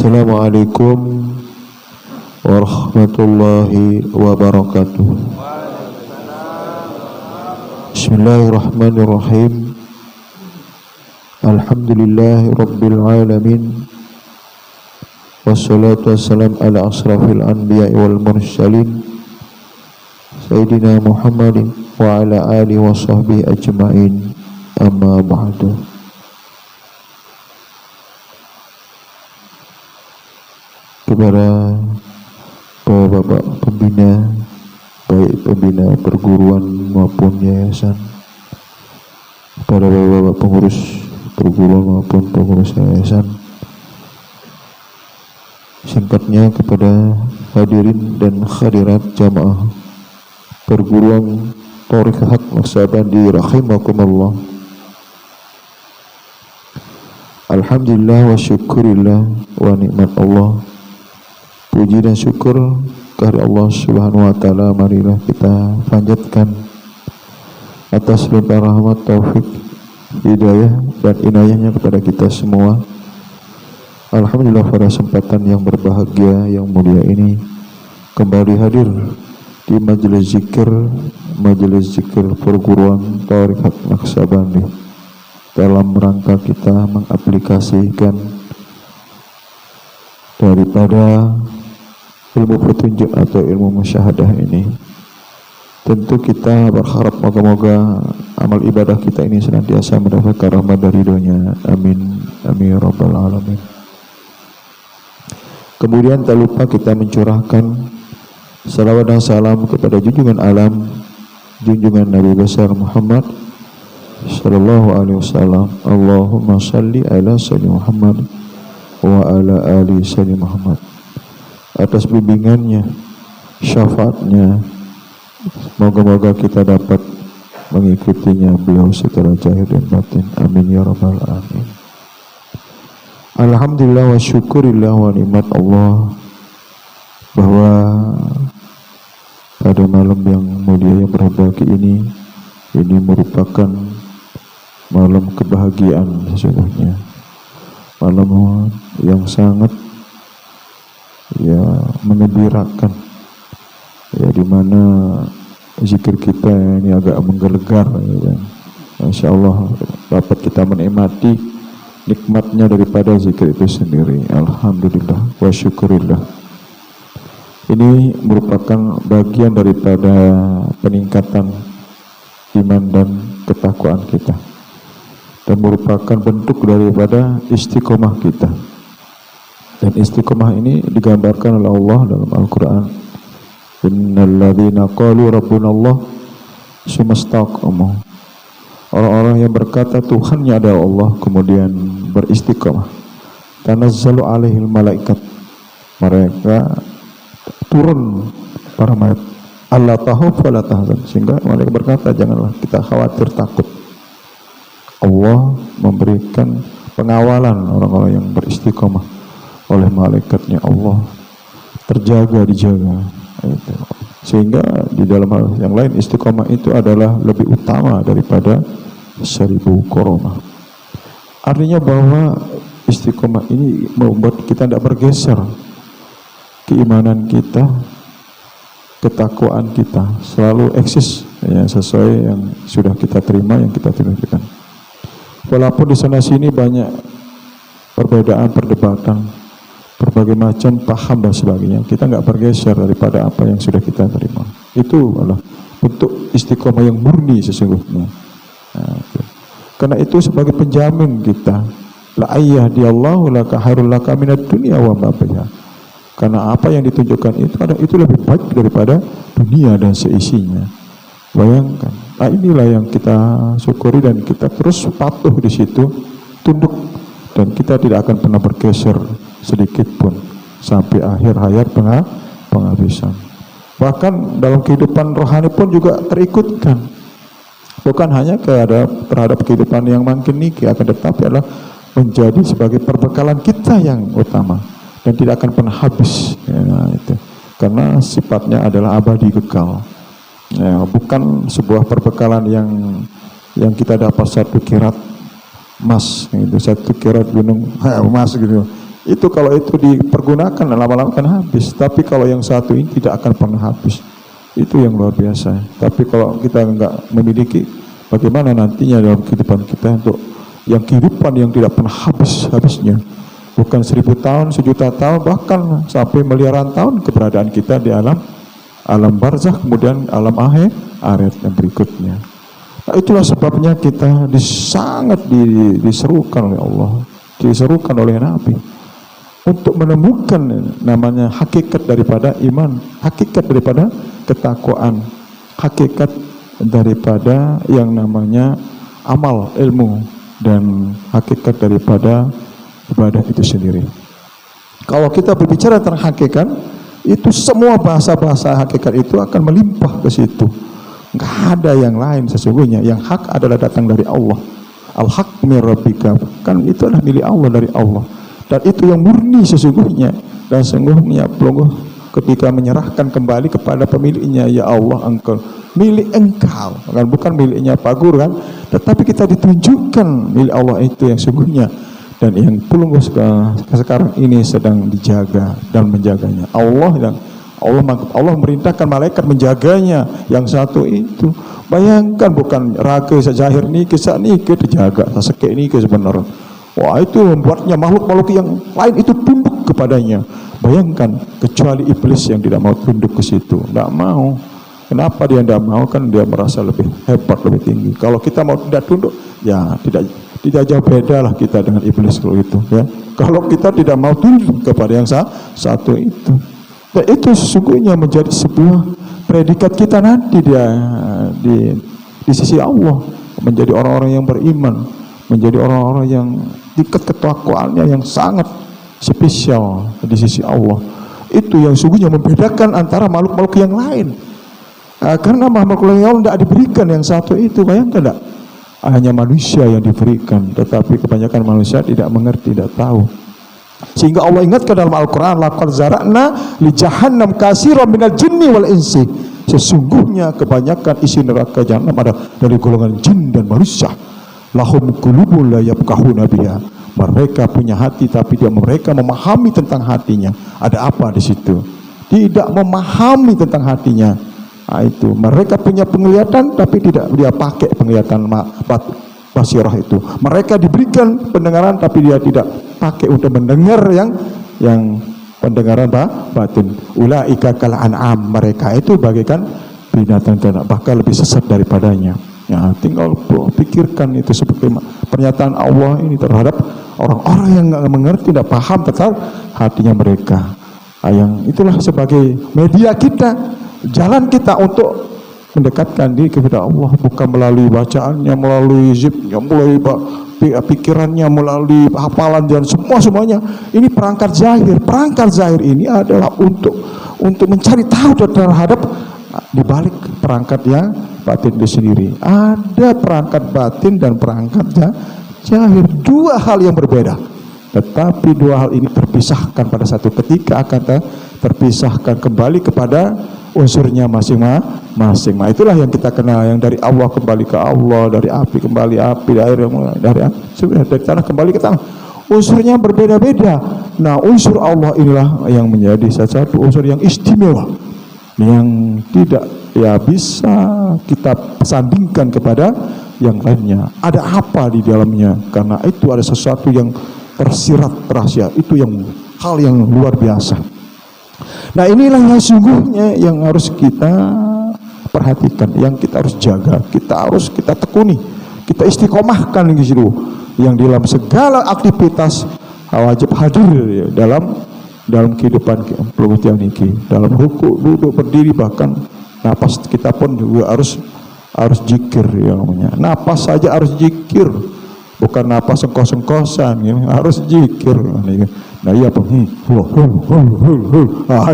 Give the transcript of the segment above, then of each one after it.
Assalamualaikum warahmatullahi wabarakatuh. Bismillahirrahmanirrahim. Alhamdulillahi rabbil alamin. Wassalatu wassalam ala asrafil anbiya'i wal mursalin Sayyidina Muhammadin wa ala alihi wa sahbihi ajma'in. Amma ba'du. Kepada bapak-bapak pembina, baik pembina perguruan maupun yayasan, kepada bapak-bapak pengurus perguruan maupun pengurus yayasan, singkatnya kepada hadirin dan hadirat jamaah perguruan Thariqah Haq Naksabandi rahimakumullah. Alhamdulillah wa syukurillah wa nikmat Allah. Puji dan syukur kehadirat Allah Subhanahu wa taala marilah kita panjatkan atas limpah rahmat, taufik, hidayah dan inayahnya kepada kita semua. Alhamdulillah pada kesempatan yang berbahagia yang mulia ini kembali hadir di majelis zikir perguruan Thariqah Naksabandi dalam rangka kita mengaplikasikan daripada ilmu petunjuk atau ilmu musyahadah ini. Tentu kita berharap moga-moga amal ibadah kita ini senantiasa mendapatkan rahmat dan ridhonya. Amin. Amin ya rabbal alamin. Kemudian tak lupa kita mencurahkan salawat dan salam kepada junjungan alam, junjungan Nabi besar Muhammad sallallahu alaihi wasallam. Allahumma salli ala sayyidina Muhammad wa ala ali sayyidina Muhammad. Atas bimbingannya, syafaatnya, moga-moga kita dapat mengikutinya beliau secara zahir dan batin. Amin ya rabbal alamin. Alhamdulillah wa syukurillah wa nikmat Allah bahwa pada malam yang mulia yang berbahagia ini merupakan malam kebahagiaan sesungguhnya, malam yang sangat mengembirakan, di mana zikir kita ini agak menggelegar, Masya Allah dapat kita menikmati nikmatnya daripada zikir itu sendiri. Alhamdulillah wa syukurillah. Ini merupakan bagian daripada peningkatan iman dan ketakwaan kita, dan merupakan bentuk daripada istiqomah kita. Dan istiqomah ini digambarkan oleh Allah dalam Al-Quran. Innal ladzina qalu rabbuna Allah tsumma istaqamu. Orang-orang yang berkata Tuhannya adalah Allah kemudian beristiqomah. Tanazzalu alaihil malaikat. Mereka turun para malaikat. Allah tahuf wa la tahzan. Sehingga mereka berkata janganlah kita khawatir, takut. Allah memberikan pengawalan orang-orang yang beristiqomah oleh malaikatnya. Allah terjaga, dijaga, sehingga di dalam hal yang lain istiqomah itu adalah lebih utama daripada 1000 koromah. Artinya bahwa istiqomah ini membuat kita tidak bergeser, keimanan kita, ketakwaan kita selalu eksis, sesuai yang sudah kita terima, yang kita terima. Walaupun di sana sini banyak perbedaan, perdebatan, berbagai macam paham dan sebagainya, kita nggak bergeser daripada apa yang sudah kita terima. Itu adalah bentuk istiqomah yang murni sesungguhnya. Karena itu sebagai penjamin kita, la ayyadiyallahu laka khairul laka minad dunya wa ma fiha. Karena apa yang ditunjukkan itu lebih baik daripada dunia dan seisinya. Bayangkan. Nah, inilah yang kita syukuri dan kita terus patuh di situ, tunduk, dan kita tidak akan pernah bergeser sedikit pun sampai akhir hayat penghabisan. Bahkan dalam kehidupan rohani pun juga terikutkan, bukan hanya terhadap kehidupan yang makin niki, akan tetapi adalah menjadi sebagai perbekalan kita yang utama dan tidak akan pernah habis, itu karena sifatnya adalah abadi, kekal. Bukan sebuah perbekalan yang kita dapat satu kirat emas, gitu, satu kirat gunung emas gitu. Itu kalau itu dipergunakan lama-lama kan habis. Tapi kalau yang satu ini tidak akan pernah habis. Itu yang luar biasa. Tapi kalau kita enggak memiliki, bagaimana nantinya dalam kehidupan kita untuk yang kehidupan yang tidak pernah habisnya. Bukan 1000 tahun, 1.000.000 tahun, bahkan sampai miliaran tahun keberadaan kita di alam barzakh, kemudian alam akhirat yang berikutnya. Nah, itulah sebabnya kita sangat diserukan oleh Allah, diserukan oleh Nabi untuk menemukan namanya hakikat daripada iman, hakikat daripada ketakwaan, hakikat daripada yang namanya amal, ilmu, dan hakikat daripada ibadah itu sendiri. Kalau kita berbicara tentang hakikat, itu semua bahasa-bahasa hakikat itu akan melimpah ke situ. Enggak ada yang lain sesungguhnya. Yang hak adalah datang dari Allah. Al-haq min rabbika, kan itu adalah milik Allah, dari Allah. Dan itu yang murni sesungguhnya. Dan sesungguhnya ketika menyerahkan kembali kepada pemiliknya, ya Allah, engkau milik engkau, kan bukan miliknya Pak Guru kan, tetapi kita ditunjukkan milik Allah itu yang sungguhnya, dan yang Pelunggu sekarang ini sedang dijaga dan menjaganya. Allah merintahkan malaikat menjaganya yang satu itu. Bayangkan, bukan raga sejahir niki sak niki dijaga, sekek niki sebenarnya. Wah, itu membuatnya makhluk-makhluk yang lain itu tunduk kepadanya. Bayangkan, kecuali iblis yang tidak mau tunduk ke situ, tidak mau. Kenapa dia tidak mau? Kan dia merasa lebih hebat, lebih tinggi. Kalau kita mau tidak tunduk, ya tidak jauh beda lah kita dengan iblis kalau itu, ya. Kalau kita tidak mau tunduk kepada yang satu itu, dan itu sesungguhnya menjadi sebuah predikat kita nanti di sisi Allah, menjadi orang-orang yang beriman, menjadi orang-orang yang tingkat ketakwaannya yang sangat spesial di sisi Allah. Itu yang sungguhnya membedakan antara makhluk-makhluk yang lain. Karena makhluk yang tidak diberikan yang satu itu, bayangkan tidak? Hanya manusia yang diberikan, tetapi kebanyakan manusia tidak mengerti, tidak tahu. Sehingga Allah ingatkan dalam Al-Quran, laqad zara'na li jahannam katsiran minal jinni wal insi. Sesungguhnya kebanyakan isi neraka jahanam ada dari golongan jin dan manusia. Lahum qulubun la yafqahuna biha. Mereka punya hati tapi mereka memahami tentang hatinya. Ada apa di situ? Tidak memahami tentang hatinya. Nah, itu mereka punya penglihatan tapi tidak dia pakai penglihatan basirah itu. Mereka diberikan pendengaran tapi dia tidak pakai untuk mendengar yang pendengaran batin. Ulaika kal an'am, mereka itu bagaikan binatang ternak, bahkan lebih sesat daripadanya. Ya, tinggal pikirkan itu sebagai pernyataan Allah ini terhadap orang-orang yang enggak mengerti, tidak paham tentang hatinya mereka. Yang itulah sebagai media kita, jalan kita untuk mendekatkan diri kepada Allah, bukan melalui bacaannya, melalui zikirnya, melalui pikirannya, melalui hafalan dan semuanya. Ini perangkat zahir. Perangkat zahir ini adalah untuk mencari tahu terhadap di balik perangkat yang batin itu sendiri. Ada perangkat batin dan perangkat zahir, dua hal yang berbeda. Tetapi dua hal ini terpisahkan pada satu ketika, akan terpisahkan kembali kepada unsurnya masing-masing. Nah, itulah yang kita kenal, yang dari Allah kembali ke Allah, dari api kembali api, dari tanah kembali ke tanah. Unsurnya berbeda-beda. Nah, unsur Allah inilah yang menjadi satu unsur yang istimewa, yang tidak bisa kita sandingkan kepada yang lainnya. Ada apa di dalamnya? Karena itu ada sesuatu yang tersirat rahasia. Itu yang hal yang luar biasa. Nah, inilah yang sungguhnya yang harus kita perhatikan, yang kita harus jaga, kita tekuni, kita istiqomahkan gitu. Yang dalam segala aktivitas wajib hadir ya, dalam kehidupan pelunggu niki, dalam ruku, duduk, berdiri, bahkan napas kita pun juga harus zikir ya namanya. Napas saja harus zikir. Bukan napas sengkos-sengkosan, ya, harus zikir. Nah, iya nah,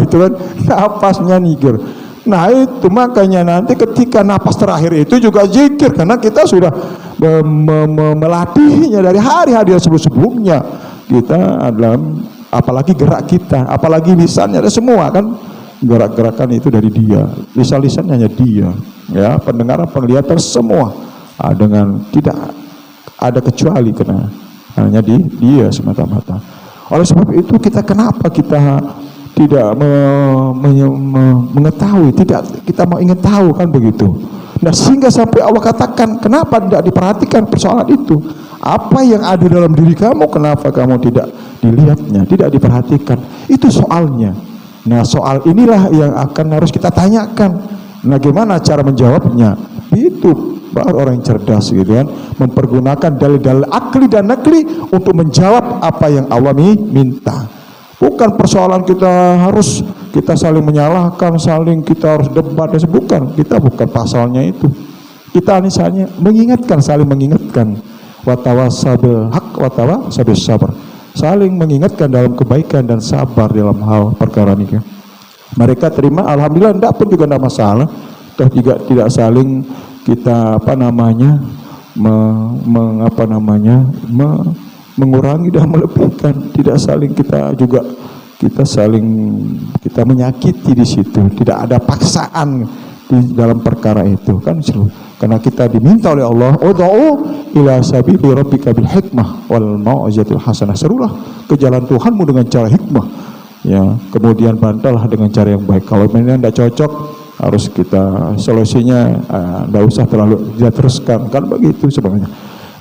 itu kan napasnya zikir. Nah, itu makanya nanti ketika napas terakhir itu juga zikir, karena kita sudah melatihnya dari hari-hari sebelumnya. Kita adalah, apalagi gerak kita, apalagi lisannya, ada semua kan gerak-gerakan itu dari dia. Lisan-lisannya hanya dia, ya, pendengaran, penglihatan semua dengan tidak ada kecuali, karena hanya dia semata-mata. Oleh sebab itu kenapa kita tidak mengetahui, kita mau ingin tahu kan begitu. Nah sehingga sampai Allah katakan, kenapa tidak diperhatikan persoalan itu? Apa yang ada dalam diri kamu, kenapa kamu tidak dilihatnya, tidak diperhatikan? Itu soalnya. Nah soal inilah yang harus kita tanyakan. Nah gimana cara menjawabnya? Itu baru orang yang cerdas gitu kan, mempergunakan dalil-dalil akli dan nakli untuk menjawab apa yang Allah minta. Bukan persoalan kita saling menyalahkan, kita harus debat, bukan. Kita bukan pasalnya itu. Kita misalnya saling mengingatkan. Watawasabil haq watawasabil sabar. Saling mengingatkan dalam kebaikan dan sabar dalam hal perkara ini. Mereka terima, alhamdulillah, tidak pun juga tidak masalah. Toh juga tidak saling kita mengurangi dan melebihkan, tidak saling kita menyakiti di situ, tidak ada paksaan di dalam perkara itu kan, karena kita diminta oleh Allah, ud'u ila sabili rabbika bil hikmah wal mau'izatil hasanah, serulah ke jalan Tuhanmu dengan cara hikmah, ya, kemudian bantalah dengan cara yang baik. Kalau memang tidak cocok, harus kita solusinya tidak usah terlalu diteruskan kan begitu sebenarnya.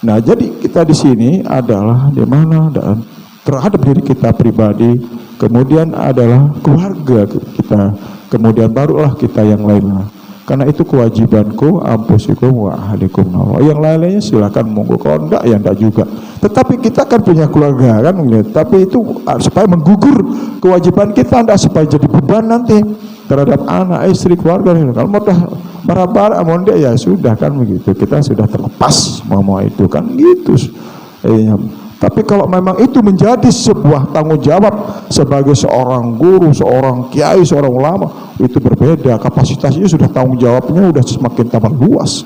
Nah jadi kita di sini adalah di mana terhadap diri kita pribadi, kemudian adalah keluarga kita, kemudian barulah kita yang lainnya. Karena itu kewajibanku, ampusikum wa ahlikum. Yang lainnya silakan monggo, kalau enggak ya enggak juga. Tetapi kita kan punya keluarga kan, tapi itu supaya menggugur kewajiban kita, enggak supaya jadi beban nanti terhadap anak, istri, keluarga. Kalau mau bara-bara mau dia ya sudah kan begitu, kita sudah terlepas mau itu kan gitu. Tapi kalau memang itu menjadi sebuah tanggung jawab sebagai seorang guru, seorang kiai, seorang ulama, itu berbeda, kapasitasnya sudah, tanggung jawabnya sudah semakin tambah luas.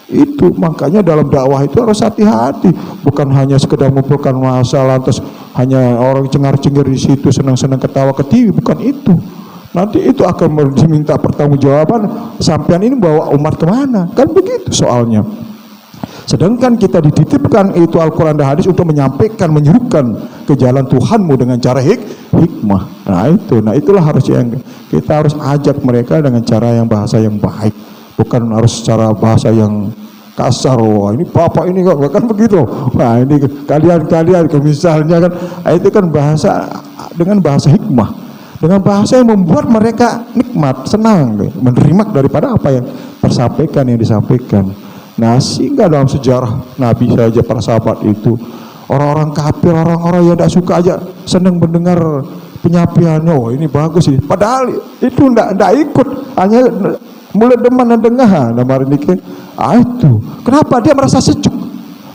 Itu makanya dalam dakwah itu harus hati-hati, bukan hanya sekedar mengumpulkan masalah terus hanya orang cengar-cengir di situ, senang-senang ketawa ketiwi, bukan itu. Nanti itu akan diminta pertanggungjawaban, sampean ini bawa umat kemana, kan begitu soalnya. Sedangkan kita dititipkan itu Al-Quran dan hadis untuk menyampaikan, menyerukan ke jalan Tuhanmu dengan cara hikmah. Nah itulah harusnya yang kita harus ajak mereka dengan cara yang bahasa yang baik, bukan harus cara bahasa yang kasar. Wah ini bapak ini kok kan begitu. Nah ini kalian misalnya kan, itu kan bahasa dengan bahasa hikmah, dengan bahasa yang membuat mereka nikmat, senang, menerima daripada apa yang tersampaikan, yang disampaikan. Nah sehingga dalam sejarah Nabi saja, para sahabat itu, orang-orang kafir, orang-orang yang tidak suka aja senang mendengar penyampaiannya, oh ini bagus sih, padahal itu tidak ikut, hanya mulai deman dan dengar. Itu kenapa dia merasa sejuk.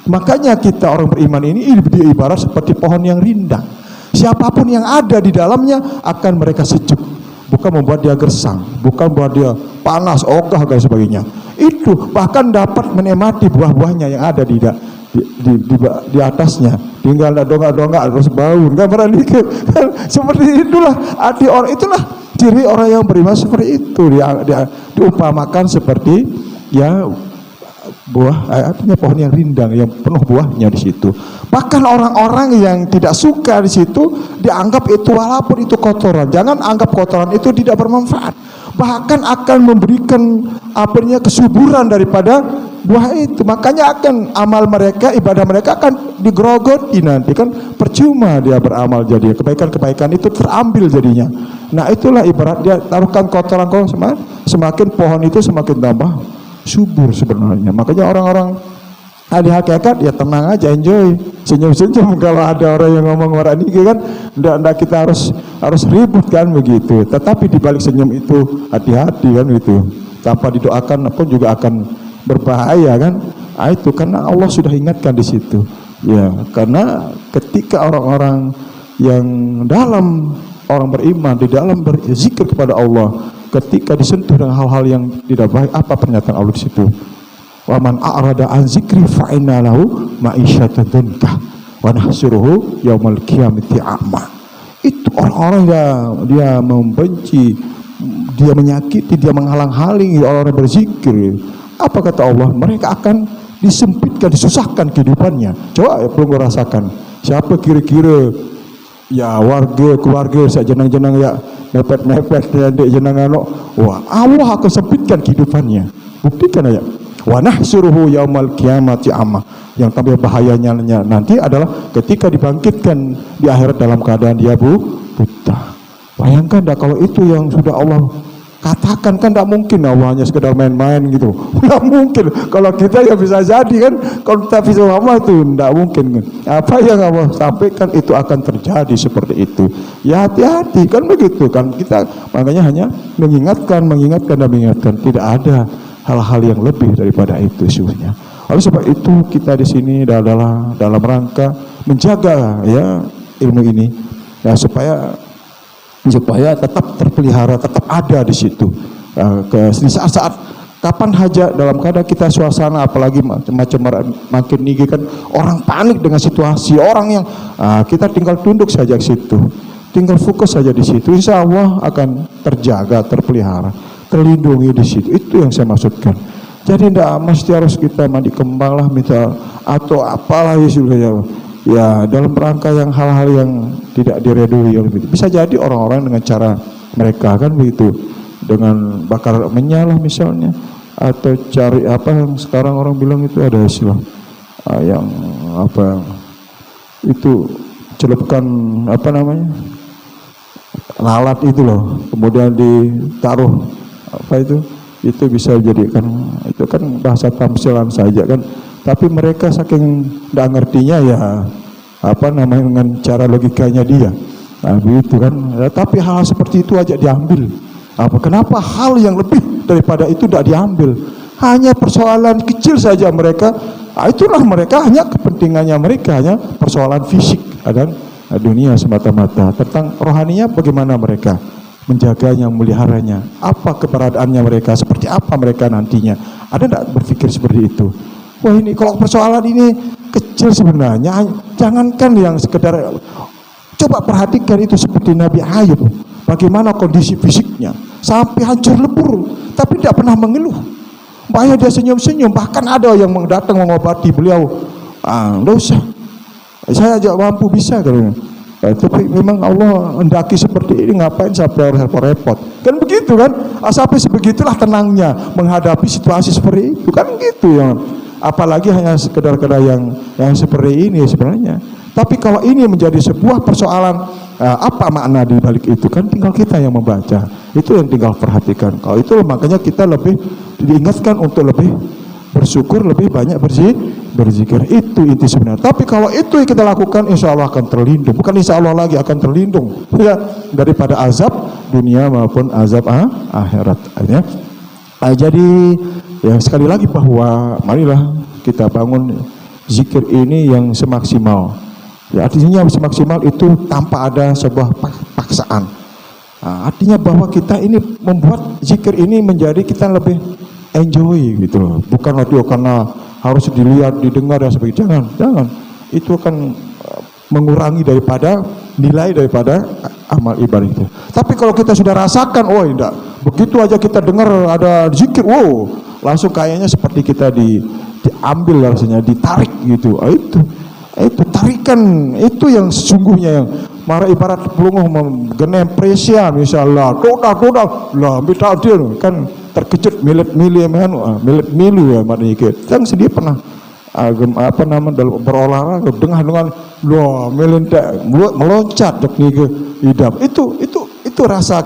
Makanya kita orang beriman ini ibarat seperti pohon yang rindang, siapapun yang ada di dalamnya akan mereka sejuk, bukan membuat dia gersang, bukan membuat dia panas, ogah dan sebagainya. Itu bahkan dapat menikmati buah-buahnya yang ada di atasnya. Tinggal dongak-dongak terus bau, enggak berani seperti itulah arti orang, itulah ciri orang yang beriman seperti itu. Diumpamakan seperti ya buah, artinya pohon yang rindang yang penuh buahnya di situ. Bahkan orang-orang yang tidak suka di situ dianggap itu, walaupun itu kotoran, jangan anggap kotoran itu tidak bermanfaat, bahkan akan memberikan kesuburan daripada buah itu. Makanya akan amal mereka, ibadah mereka akan digerogoti nanti kan, percuma dia beramal, jadi kebaikan-kebaikan itu terambil jadinya. Nah itulah ibarat dia taruhkan kotoran, semakin pohon itu semakin tambah subur sebenarnya. Makanya orang-orang ahli hakikat ya tenang aja, enjoy, senyum-senyum. Kalau ada orang yang ngomong orang ini kan, enggak kita harus ribut kan begitu. Tetapi di balik senyum itu hati-hati kan gitu. Tanpa didoakan pun juga akan berbahaya kan. Itu karena Allah sudah ingatkan di situ. Ya, karena ketika orang-orang yang dalam orang beriman di dalam berzikir kepada Allah, ketika disentuh dengan hal-hal yang tidak baik, apa pernyataan Allah di situ? Wa man a'rada an zikri fa inna lahu ma'isyatan dunkah wa nahsuruhu yaumal qiyamati a'ma. Itu orang-orang yang dia membenci, dia menyakiti, dia menghalang-halangi orang-orang berzikir. Apa kata Allah? Mereka akan disempitkan, disusahkan kehidupannya. Coba belum merasakan. Siapa kira-kira ya warga keluarga sak jenang-jenang ya mepet-mepet ya dek jenang anu, wah Allah akan sempitkan kehidupannya. Buktikan aja. Wa nahsyuruhu yaumal qiyamati amma. Yang tambah bahayanya nanti adalah ketika dibangkitkan di akhirat dalam keadaan dia buta. Bayangkan dah kalau itu yang sudah Allah katakan, kan tidak mungkin Allah hanya sekedar main-main gitu. Tidak mungkin. Kalau kita ya bisa jadi kan, kalau kita bisa Allah itu tidak mungkin kan. Apa yang Allah sampaikan itu akan terjadi seperti itu. Ya hati-hati kan begitu kan. Kita makanya hanya mengingatkan dan mengingatkan. Tidak ada hal-hal yang lebih daripada itu sesungguhnya. Oleh sebab itu kita di sini adalah dalam rangka menjaga ya ilmu ini ya supaya tetap terpelihara, tetap ada di situ. Di saat-saat kapan saja dalam keadaan kita suasana apalagi macam makin tinggi kan orang panik dengan situasi orang yang kita tinggal tunduk saja ke situ, tinggal fokus saja di situ, insya Allah akan terjaga, terpelihara, terlindungi di situ. Itu yang saya maksudkan. Jadi tidak mesti harus kita mandi kembang lah misal atau apalah ya dalam rangka yang hal-hal yang tidak diredui. Bisa jadi orang-orang dengan cara mereka kan begitu, dengan bakar menyala misalnya, atau cari apa yang sekarang orang bilang itu ada istilah yang apa itu celupkan apa namanya lalat itu loh, kemudian ditaruh apa itu bisa jadikan, itu kan bahasa tamsilan saja kan, tapi mereka saking tidak ngertinya ya apa namanya dengan cara logikanya dia, nah begitu kan. Tapi hal seperti itu aja diambil. Kenapa hal yang lebih daripada itu tidak diambil? Hanya persoalan kecil saja mereka, itulah mereka hanya kepentingannya mereka hanya persoalan fisik dan dunia semata-mata. Tentang rohaninya bagaimana mereka menjaganya, memeliharanya, apa keberadaannya mereka, seperti apa mereka nantinya. Ada tidak berpikir seperti itu? Wah ini kalau persoalan ini kecil sebenarnya, jangankan yang sekedar, coba perhatikan itu seperti Nabi Ayub, bagaimana kondisi fisiknya sampai hancur lebur, tapi tidak pernah mengeluh. Bahaya dia senyum-senyum, bahkan ada yang datang mengobati beliau, tidak usah, saya aja mampu bisa katanya. Tapi memang Allah hendaki seperti ini, ngapain sampai repot-repot kan begitu kan. Sampai sebegitulah tenangnya menghadapi situasi seperti itu kan gitu ya. Apalagi hanya sekedar yang seperti ini sebenarnya. Tapi kalau ini menjadi sebuah persoalan, apa makna di balik itu kan tinggal kita yang membaca, itu yang tinggal perhatikan. Kalau itu makanya kita lebih diingatkan untuk lebih bersyukur, lebih banyak berzikir. Itu inti sebenarnya. Tapi kalau itu yang kita lakukan, insya Allah akan terlindung. Bukan insya Allah lagi, akan terlindung ya daripada azab dunia maupun azab akhirat. Jadi ya sekali lagi bahwa marilah kita bangun zikir ini yang semaksimal. Ya artinya semaksimal itu tanpa ada sebuah paksaan. Artinya bahwa kita ini membuat zikir ini menjadi kita lebih enjoy gitu loh. Bukan waktu karena harus dilihat, didengar dan sebagainya. Jangan. Itu akan mengurangi daripada nilai daripada amal ibadah itu. Tapi kalau kita sudah rasakan, oh tidak, begitu aja kita dengar ada zikir, wow, langsung kayaknya seperti kita diambil rasanya, ditarik gitu. Itu tarikan itu yang sesungguhnya yang marah ibarat pelunguh menggenem presia misalnya, dodak lah minta dia kan terkejut milu ya maknanya gitu. Yang sedih pernah berolahraga dengan meloncat ke idam itu rasa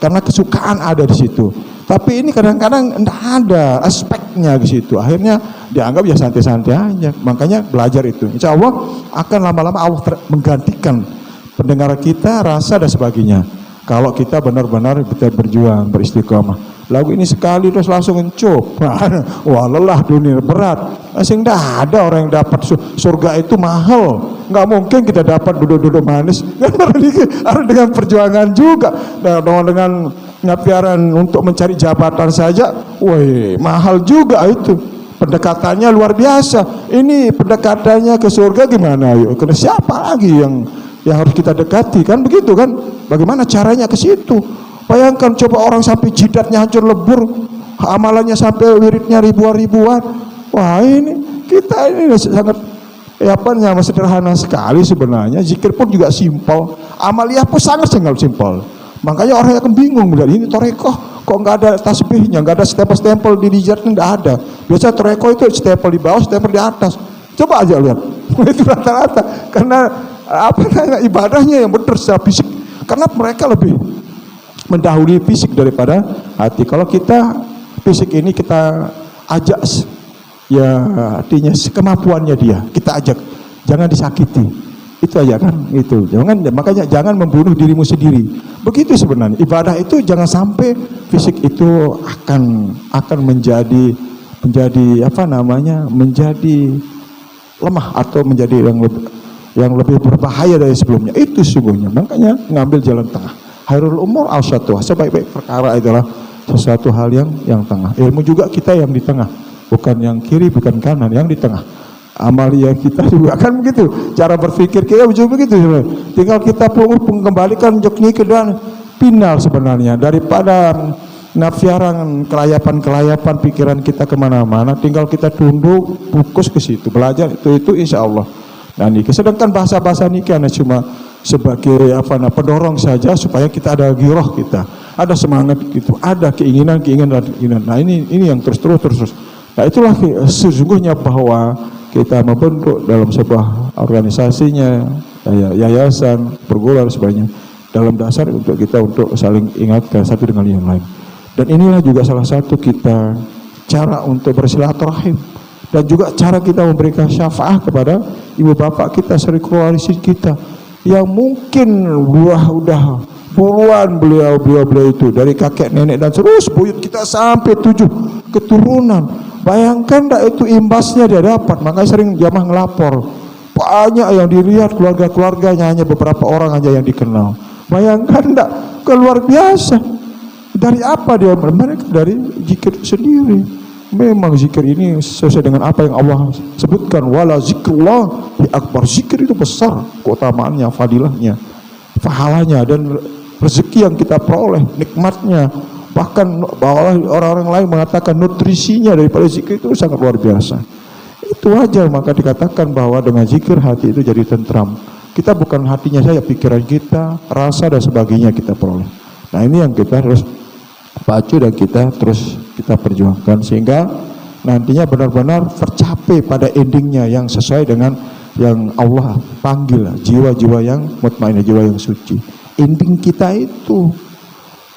karena kesukaan ada di situ. Tapi ini kadang-kadang tidak ada aspeknya di situ. Akhirnya dianggap ya santai-santai aja. Makanya belajar itu. Insya Allah akan lama-lama Allah menggantikan pendengar kita, rasa dan sebagainya. Kalau kita benar-benar kita berjuang, beristiqomah. Lagu ini sekali terus langsung mencoba. Wah lelah dunia berat. Masih tidak ada orang yang dapat surga itu mahal. Nggak mungkin kita dapat duduk-duduk manis. Harus dengan perjuangan juga. Dengan nyapiaran untuk mencari jabatan saja. Woi mahal juga itu. Pendekatannya luar biasa. Ini pendekatannya ke surga gimana? Yuk, ke siapa lagi yang harus kita dekati kan begitu kan? Bagaimana caranya ke situ? Bayangkan coba orang sampai jidatnya hancur lebur, amalannya sampai wiridnya ribuan. Wah ini kita ini sangat Apa sederhana sekali sebenarnya. Zikir pun juga simpel, amaliyah pun sangat simpel. Makanya orang akan bingung melihat ini torekoh kok nggak ada tasbihnya, nggak ada stempel-stempel di hijabnya, nggak ada. Biasa torekoh itu stempel di bawah, stempel di atas. Coba aja lihat, itu rata-rata. Karena ibadahnya yang benar secara fisik. Karena mereka lebih mendahului fisik daripada hati. Kalau kita fisik ini kita ajak, ya artinya kemampuannya dia kita ajak, jangan disakiti. Itu aja kan, itu. Makanya jangan membunuh dirimu sendiri. Begitu sebenarnya. Ibadah itu jangan sampai fisik itu akan menjadi menjadi lemah atau menjadi yang lebih berbahaya dari sebelumnya. Itu sungguhnya. Makanya ngambil jalan tengah. Khairul umur awsatuha. Sebaik-baik perkara adalah sesuatu hal yang tengah. Ilmu juga kita yang di tengah. Bukan yang kiri, bukan kanan, yang di tengah. Amalia kita juga kan begitu, cara berpikir kita juga begitu. Tinggal kita kembalikan jokni ke dan final sebenarnya, daripada nafiaran kelayapan pikiran kita kemana-mana. Tinggal kita tunduk, fokus ke situ, belajar itu insya Allah. Nah nikah, sedangkan bahasa nikah cuma sebagai pendorong saja supaya kita ada giroh, kita ada semangat gitu, ada keinginan. Nah ini yang terus. Nah itulah sesungguhnya bahwa kita membentuk dalam sebuah organisasinya, yayasan, perguruan sebagainya, dalam dasar untuk kita untuk saling ingatkan satu dengan yang lain. Dan inilah juga salah satu kita cara untuk bersilaturahim, dan juga cara kita memberikan syafaat kepada ibu bapak kita, sering koalisi kita yang mungkin udah puluhan beliau itu dari kakek nenek dan terus buyut kita sampai 7 keturunan. Bayangkan enggak itu imbasnya dia dapat. Makanya sering jamaah ngelapor, banyak yang dilihat keluarga-keluarganya, hanya beberapa orang aja yang dikenal. Bayangkan enggak, luar biasa. Dari apa dia? Mereka dari zikir sendiri. Memang zikir ini sesuai dengan apa yang Allah sebutkan, wala zikrullah akbar. Zikir itu besar keutamaannya, fadilahnya, pahalanya, dan rezeki yang kita peroleh, nikmatnya. Bahkan orang-orang lain mengatakan nutrisinya daripada zikir itu sangat luar biasa. Itu wajar, maka dikatakan bahwa dengan zikir hati itu jadi tentram. Kita bukan hatinya saja, pikiran kita, rasa dan sebagainya kita peroleh. Nah ini yang kita harus pacu dan kita perjuangkan sehingga nantinya benar-benar tercapai pada endingnya yang sesuai dengan yang Allah panggil, jiwa-jiwa yang mutmainnah, jiwa yang suci. Ending kita itu.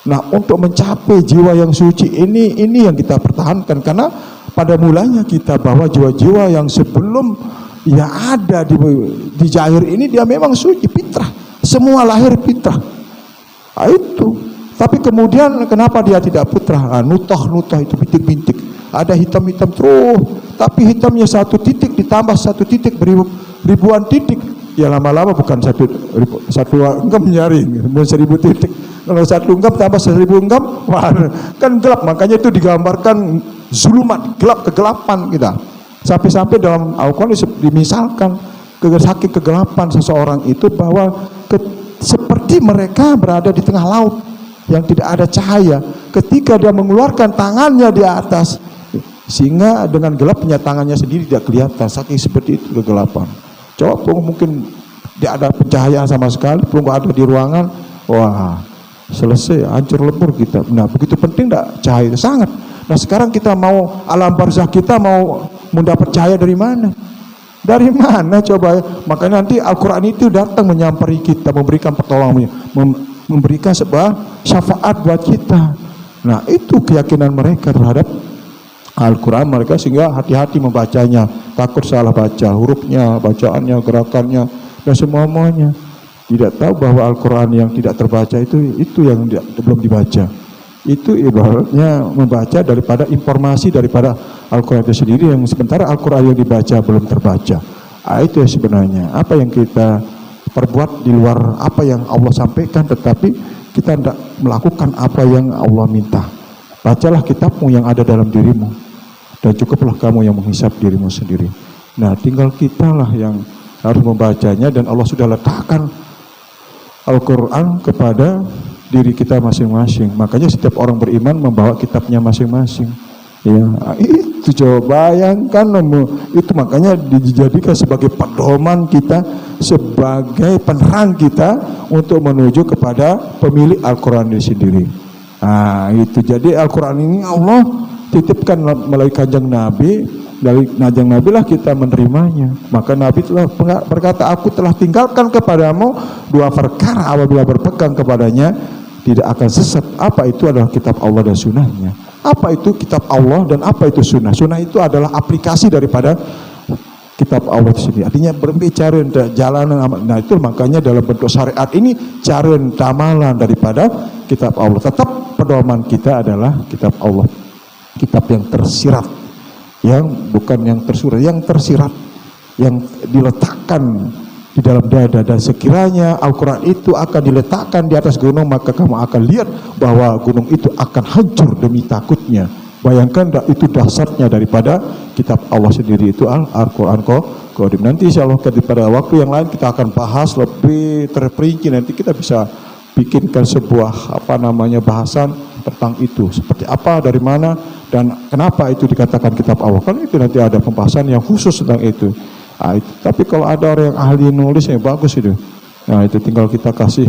Nah untuk mencapai jiwa yang suci ini yang kita pertahankan, karena pada mulanya kita bahwa jiwa-jiwa yang sebelum ya ada di zahir ini dia memang suci, fitrah, semua lahir fitrah. Nah, itu. Tapi kemudian kenapa dia tidak fitrah? Nutah itu bintik-bintik, ada hitam-hitam terus, tapi hitamnya 1 titik ditambah 1 titik ribuan titik. Ya lama-lama bukan satu enggam nyaring, 1000 titik. Kalau 1 enggam tambah 1000 enggam, wah, kan gelap. Makanya itu digambarkan zulumat, gelap, kegelapan kita. Sampai-sampai dalam Al-Quran dimisalkan saking kegelapan seseorang itu bahwa seperti mereka berada di tengah laut yang tidak ada cahaya. Ketika dia mengeluarkan tangannya di atas, sehingga dengan gelapnya tangannya sendiri tidak kelihatan. Saking seperti itu kegelapan. Coba mungkin tidak ada pencahayaan sama sekali, belum ada di ruangan, wah selesai, hancur lebur kita. Nah begitu penting tidak cahaya itu sangat. Nah sekarang kita mau alam barzah, kita mau mendapat cahaya dari mana? Dari mana coba? Makanya nanti Al-Quran itu datang menyampari kita, memberikan pertolongan, memberikan sebuah syafaat buat kita. Nah itu keyakinan mereka terhadap Al-Quran mereka, sehingga hati-hati membacanya, takut salah baca hurufnya, bacaannya, gerakannya, dan semuanya. Tidak tahu bahwa Al-Quran yang tidak terbaca itu yang belum dibaca. Itu ibaratnya membaca daripada informasi daripada Al-Quran itu sendiri, yang sementara Al-Quran yang dibaca belum terbaca. Itu sebenarnya apa yang kita perbuat di luar apa yang Allah sampaikan, tetapi kita tidak melakukan apa yang Allah minta. Bacalah kitabmu yang ada dalam dirimu, dan cukuplah kamu yang menghisap dirimu sendiri. Nah tinggal kitalah yang harus membacanya, dan Allah sudah letakkan Al-Quran kepada diri kita masing-masing. Makanya setiap orang beriman membawa kitabnya masing-masing. Ya, itu coba bayangkan, itu makanya dijadikan sebagai pedoman kita, sebagai penerang kita untuk menuju kepada pemilik Al-Quran ini sendiri. Nah, itu jadi Al-Quran ini Allah titipkan melalui kanjeng Nabi, dari kanjeng Nabi lah kita menerimanya. Maka Nabi telah berkata, aku telah tinggalkan kepadamu dua perkara, apabila berpegang kepadanya tidak akan sesat. Apa itu? Adalah kitab Allah dan sunnahnya. Apa itu kitab Allah dan apa itu sunnah? Sunnah itu adalah aplikasi daripada kitab Allah itu sendiri. Artinya berbicara jalanan amal. Nah itu makanya dalam bentuk syariat ini cara tamalan daripada kitab Allah. Tetap pedoman kita adalah kitab Allah, kitab yang tersirat, yang bukan yang tersurat, yang tersirat, yang diletakkan di dalam dada. Dan sekiranya Al-Quran itu akan diletakkan di atas gunung, maka kamu akan lihat bahwa gunung itu akan hancur demi takutnya. Bayangkan, itu dasarnya daripada kitab Allah sendiri, itu Al-Quran Qadim. Nanti insya Allah pada waktu yang lain kita akan bahas lebih terperinci. Nanti kita bisa bikinkan sebuah bahasan tentang itu, seperti apa, dari mana, dan kenapa itu dikatakan kitab Allah. Kan itu nanti ada pembahasan yang khusus tentang itu. Nah, itu. Tapi kalau ada orang yang ahli nulis, ya bagus itu. Nah itu tinggal kita kasih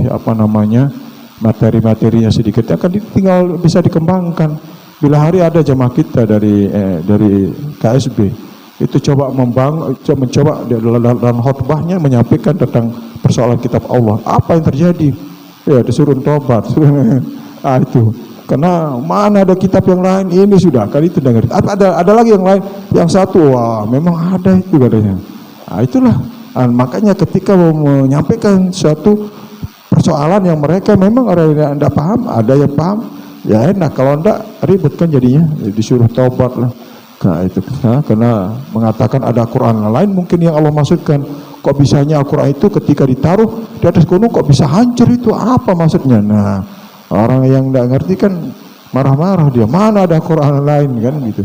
materi-materinya sedikit, akan tinggal bisa dikembangkan. Bila hari ada jamaah kita dari KSB itu coba mencoba dalam khutbahnya menyampaikan tentang persoalan kitab Allah, apa yang terjadi? Ya disuruh tobat. Ah itu. Karena mana ada kitab yang lain, ini sudah kali itu dengar. Ada lagi yang lain, yang satu, wah memang ada itu katanya. Nah, itulah. Makanya ketika mau menyampaikan suatu persoalan yang mereka memang ada yang tidak paham, ada yang paham, ya enak. Kalau tidak ribet kan jadinya, disuruh taubat lah. Nah itu, karena mengatakan ada Quran lain mungkin yang Allah maksudkan. Kok bisanya Al-Quran itu ketika ditaruh di atas gunung kok bisa hancur, itu apa maksudnya? Nah orang yang tidak ngerti kan marah-marah, dia mana ada Quran lain kan gitu.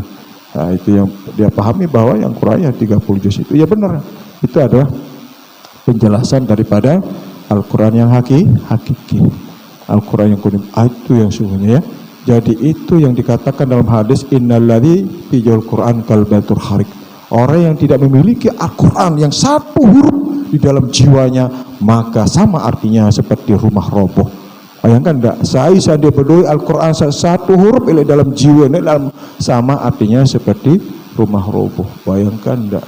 Nah itu yang dia pahami, bahwa yang Quran yang 30 juz itu ya benar, itu adalah penjelasan daripada Al-Quran yang hakiki, Al-Quran yang kuning, itu yang sungguhnya ya. Jadi itu yang dikatakan dalam hadis, innalladzi fi Quran kalbatur harik. Orang yang tidak memiliki Al-Quran yang satu huruf di dalam jiwanya, maka sama artinya seperti rumah roboh. Bayangkan enggak, saya dia berdua Al-Quran satu huruf dalam jiwa, dalam sama artinya seperti rumah roboh. Bayangkan enggak.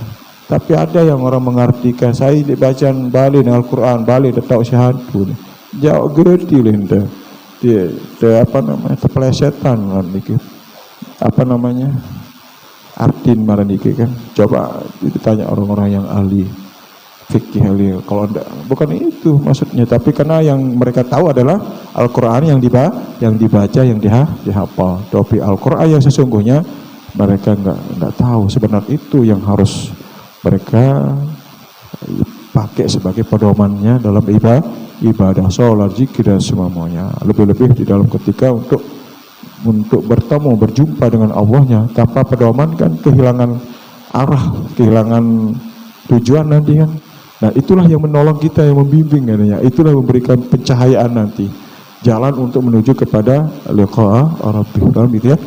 Tapi ada yang orang mengartikan, saya dibaca balik Al-Quran, balik tahu syahadu. Jauh gede linda. Dia keplesetan kan dikit. Artin maraniki kan. Coba ditanya orang-orang yang ahli fikih, ahli, kalau enggak, bukan itu maksudnya, tapi karena yang mereka tahu adalah Al-Quran yang dibaca, yang dihafal. Tapi Al-Quran yang sesungguhnya mereka enggak tahu. Sebenarnya itu yang harus mereka pakai sebagai pedomannya dalam ibadah, sholat, zikir dan semuanya. Lebih-lebih di dalam ketika untuk bertemu, berjumpa dengan Allahnya. Tanpa pedoman kan kehilangan arah, kehilangan tujuan nanti kan. Nah itulah yang menolong kita, yang membimbing katanya. Itulah yang memberikan pencahayaan nanti, jalan untuk menuju kepada liqa'a rabbih, gitu ya.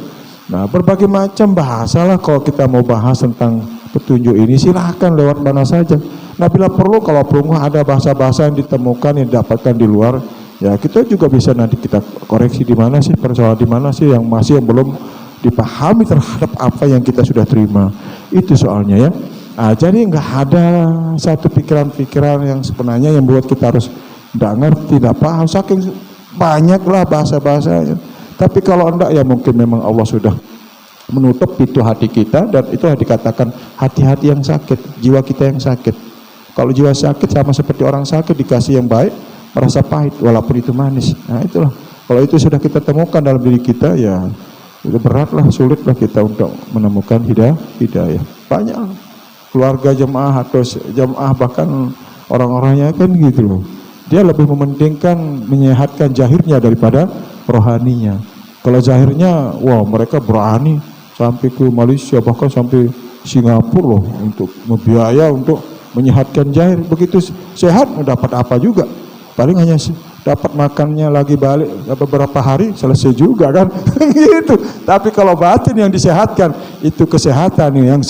Nah berbagai macam bahasa lah, kalau kita mau bahas tentang petunjuk ini silahkan lewat mana saja. Nah bila perlu, kalau perlu ada bahasa-bahasa yang ditemukan, yang didapatkan di luar, ya kita juga bisa nanti kita koreksi di mana sih persoalan, di mana sih yang belum dipahami terhadap apa yang kita sudah terima. Itu soalnya ya. Nah, jadi nggak ada satu pikiran-pikiran yang sebenarnya yang buat kita harus nggak ngerti, nggak paham, saking banyaklah bahasa-bahasanya. Tapi kalau enggak ya mungkin memang Allah sudah menutup pintu hati kita, dan itu dikatakan hati-hati yang sakit, jiwa kita yang sakit. Kalau jiwa sakit sama seperti orang sakit, dikasih yang baik merasa pahit walaupun itu manis. Nah itulah, kalau itu sudah kita temukan dalam diri kita, ya itu beratlah, sulitlah kita untuk menemukan hidayah. Banyak keluarga jemaah atau jemaah bahkan orang-orangnya kan gitu loh, dia lebih mementingkan menyehatkan zahirnya daripada rohaninya. Kalau zahirnya, wah mereka berani sampai ke Malaysia, bahkan sampai Singapura loh, untuk membiaya untuk menyehatkan zahir. Begitu sehat mendapat apa juga, paling hanya dapat makannya lagi balik beberapa hari selesai juga kan. Gitu. Tapi kalau batin yang disehatkan, itu kesehatan yang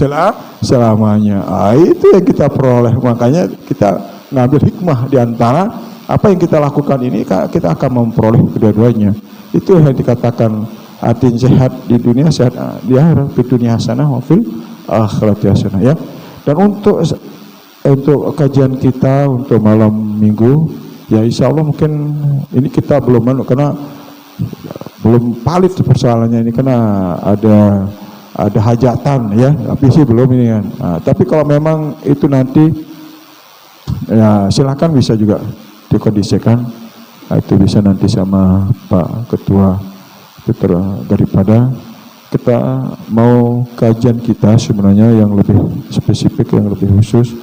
selamanya. Itu yang kita peroleh. Makanya kita ngambil hikmah di antara apa yang kita lakukan ini, kita akan memperoleh kedua-duanya. Itu yang dikatakan hati sehat di dunia, sehat di akhirat, di dunia hasanah wa fil akhirat hasanah, ya. Dan untuk kajian kita untuk malam minggu, ya insya Allah mungkin ini kita belum, karena belum valid persoalannya ini, karena ada hajatan, ya, tapi sih belum ini kan. Nah, tapi kalau memang itu nanti, ya silakan bisa juga dikondisikan. Nah, itu bisa nanti sama Pak Ketua daripada kita mau kajian kita sebenarnya yang lebih spesifik, yang lebih khusus.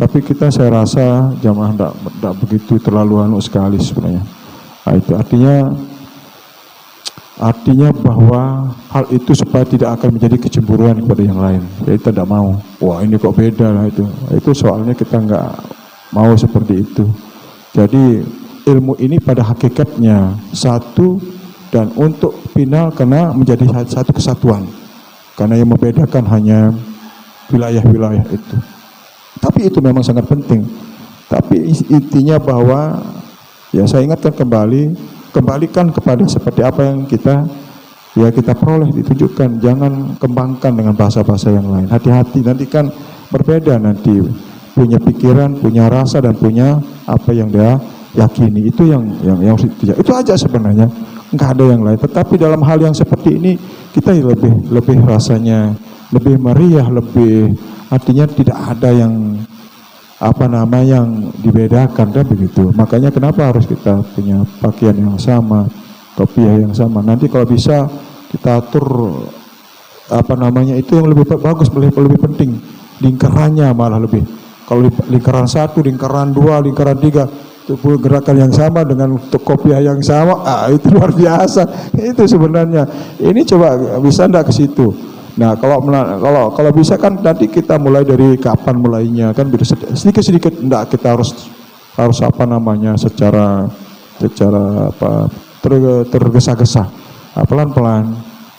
Tapi saya rasa jamaah tidak begitu terlalu sekali sebenarnya. Itu artinya bahwa hal itu supaya tidak akan menjadi kecemburuan kepada yang lain. Jadi kita tidak mau, wah ini kok beda lah itu soalnya kita nggak mau seperti itu. Jadi ilmu ini pada hakikatnya satu, dan untuk final karena menjadi satu kesatuan, karena yang membedakan hanya wilayah-wilayah itu. Tapi itu memang sangat penting. Tapi intinya bahwa, ya saya ingatkan kembalikan kepada seperti apa yang kita peroleh, ditunjukkan. Jangan kembangkan dengan bahasa-bahasa yang lain. Hati-hati, nanti kan berbeda, nanti punya pikiran, punya rasa, dan punya apa yang dia yakini. Itu yang harus dijaga. Itu aja sebenarnya, nggak ada yang lain. Tetapi dalam hal yang seperti ini kita lebih rasanya lebih meriah, lebih, artinya tidak ada yang yang dibedakan, kan begitu. Makanya kenapa harus kita punya pakaian yang sama, kopiah yang sama. Nanti kalau bisa kita atur itu yang lebih bagus, lebih penting lingkarannya, malah lebih. Kalau lingkaran 1, lingkaran 2, lingkaran 3, itu gerakan yang sama dengan kopiah yang sama, itu luar biasa. Itu sebenarnya. Ini coba bisa enggak ke situ. Nah, kalau bisa kan nanti kita mulai dari kapan mulainya, kan sedikit-sedikit, enggak kita harus secara tergesa-gesa. Pelan-pelan.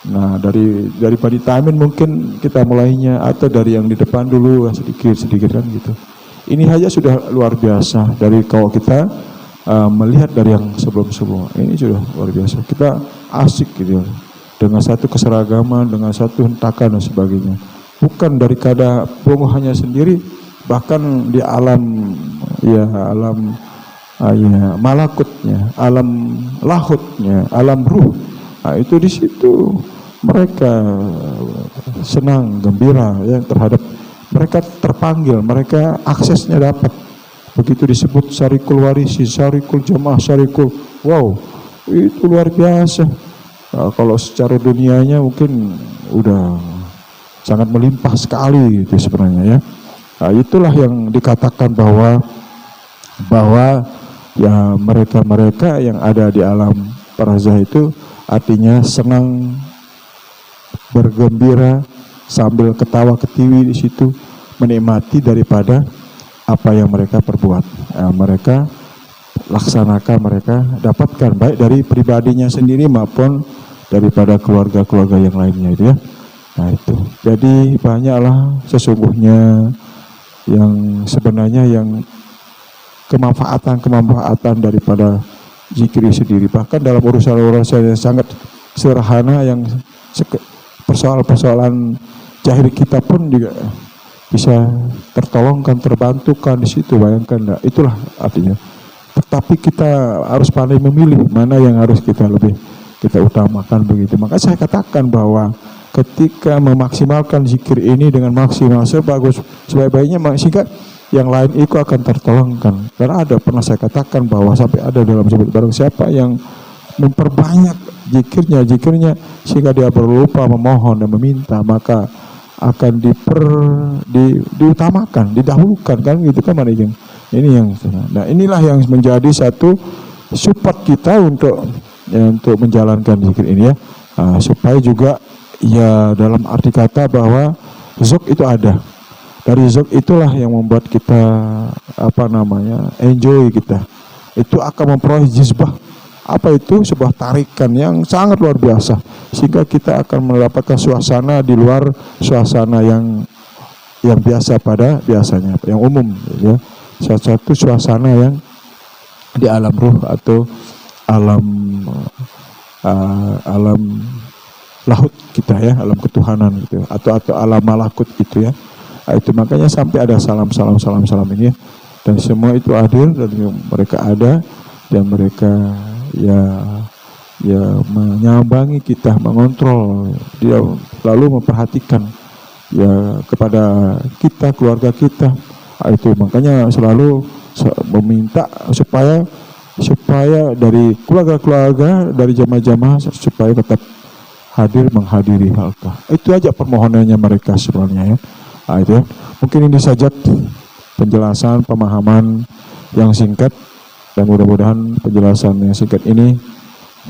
Nah, dari body timing mungkin kita mulainya, atau dari yang di depan dulu sedikit kan gitu. Ini saja sudah luar biasa dari kalau kita melihat dari yang sebelum-sebelum. Ini sudah luar biasa. Kita asik gitu dengan satu keseragaman, dengan satu hentakan dan sebagainya. Bukan dari kada hanya sendiri, bahkan di alam malakutnya, alam lahutnya, alam ruh. Nah, itu di situ mereka senang, gembira ya terhadap, mereka terpanggil, mereka aksesnya dapat. Begitu disebut syarikul warisi, syarikul jamaah, syarikul, wow, itu luar biasa. Nah, kalau secara dunianya mungkin udah sangat melimpah sekali itu sebenarnya ya. Nah, itulah yang dikatakan bahwa ya mereka yang ada di alam barzah itu artinya senang, bergembira sambil ketawa ketiwi di situ, menikmati daripada apa yang mereka perbuat. Mereka laksanakan, mereka dapatkan baik dari pribadinya sendiri maupun daripada keluarga-keluarga yang lainnya itu ya. Nah itu. Jadi banyaklah sesungguhnya yang sebenarnya yang kemanfaatan daripada zikir sendiri. Bahkan dalam urusan-urusan yang sangat sederhana, yang persoalan jahil kita pun juga bisa tertolongkan, terbantukan di situ. Bayangkan, nah, itulah artinya. Tetapi kita harus pandai memilih mana yang harus kita utamakan begitu. Maka saya katakan bahwa ketika memaksimalkan zikir ini dengan maksimal sebaik-baiknya, sehingga yang lain itu akan tertolongkan. Karena pernah saya katakan bahwa sampai ada dalam sebut barang siapa yang memperbanyak zikirnya sehingga dia berlupa memohon dan meminta, maka akan diutamakan, didahulukan, kan gitu kan Manikin. Ini yang, nah inilah yang menjadi satu support kita untuk menjalankan zikir ini ya. Supaya juga ya dalam arti kata bahwa zok itu ada. Dari zok itulah yang membuat kita enjoy kita. itu akan memperoleh jizbah. Apa itu? Sebuah tarikan yang sangat luar biasa, sehingga kita akan mendapatkan suasana di luar suasana yang biasa pada biasanya, yang umum, ya. Satu suasana yang di alam ruh atau alam alam lahut kita, ya, alam ketuhanan gitu, atau alam malakut gitu, ya. Itu makanya sampai ada salam ini, ya. Dan semua itu hadir dan mereka ada, dan mereka ya menyambangi kita, mengontrol, dia lalu memperhatikan ya kepada kita, keluarga kita. Itu makanya selalu meminta supaya dari keluarga-keluarga, dari jamaah-jamaah supaya tetap hadir menghadiri halqah. Itu aja permohonannya mereka sebenarnya, ya. Itu ya. Mungkin ini saja penjelasan pemahaman yang singkat, dan mudah-mudahan penjelasan yang singkat ini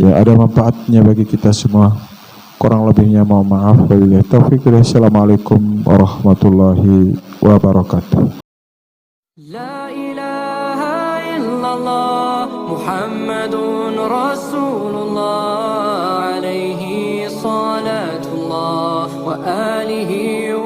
ya ada manfaatnya bagi kita semua. Kurang lebihnya mohon maaf. Wabillahi taufiq. Assalamualaikum warahmatullahi wabarakatuh. La ilaha illallah Muhammadun Rasulullah alaihi salatullah wa alihi